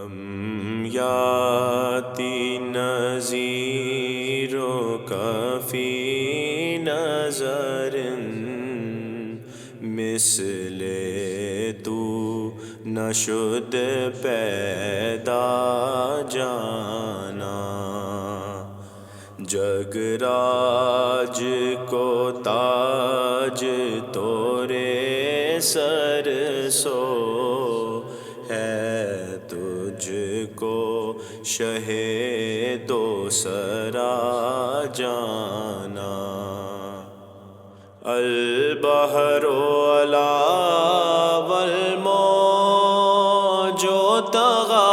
کم یاتی نذیرک فی نظر مثل تو نشد پیدا جانا جگ راج کو تاج تورے سر سو ہے تجھ کو شہ دو سرا جانا البحر علا والموج طغی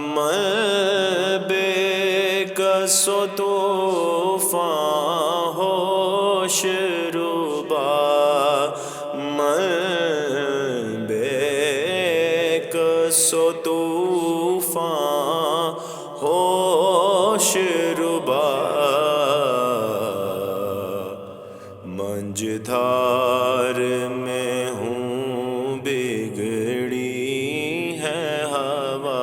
من بکس طوفان ہوش ربا من بکس طوفان ہوش ربا منجدھار میں ہوں بگڑی ہے ہوا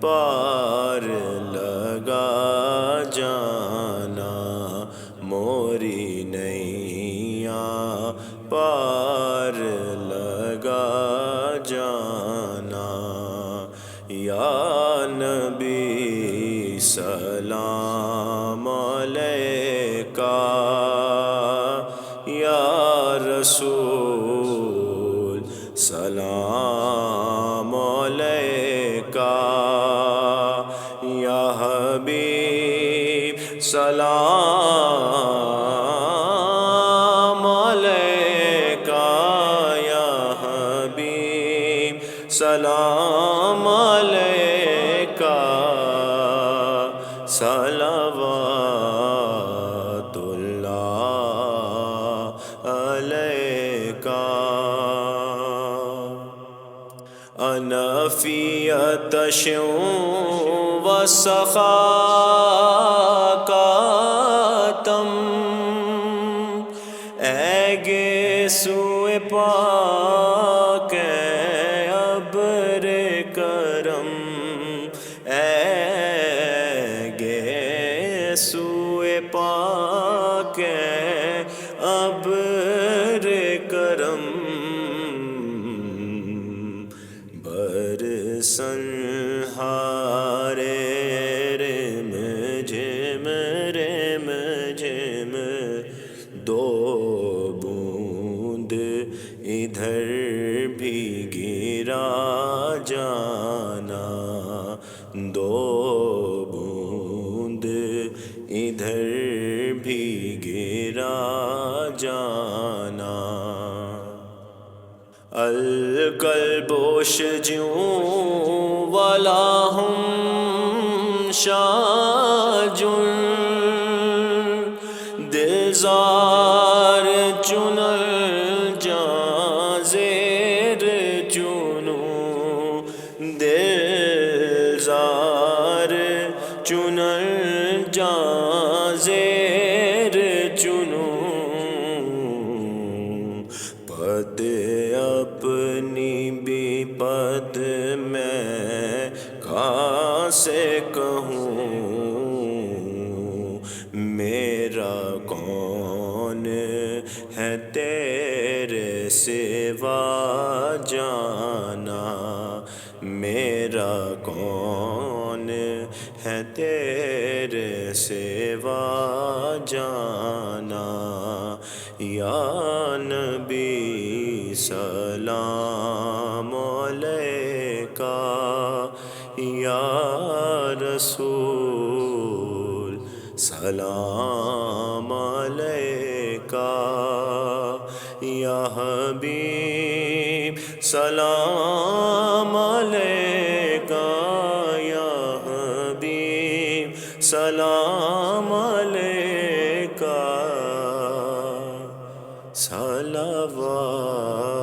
پار لگا جانا موری نیاں پار لگا جانا یا نبی سلام علیکہ یا رسول سلام علیکہ یا حبیب سلام علیکہ یا حبیب سلام علیکہ صلوات اللہ علیکہ انا فی عطش وسخاکاتم اے گیسوئے پاک اے ابر کرم اے گیسوئے پاک اے ابر کرم برسن ہارے رم جھم رم جھم دو بوند ادھر بھی گرا جانا دو بوند ادھر بھی گرا جانا القلب شجع ولاہم شاج دلزار چنل جاں زیر چنو دلزار چنل جاں زیر چنو پد اپنی بھی پد میں کہاں سے کہوں میرا کون ہے تیرے سوا جانا میرا کون ہے تیرے سوا جانا یا نبی سلام علیکہ یا رسول سلام علیکہ یا حبیب سلام علیکہ یا حبیب سلام علیکہ صلوات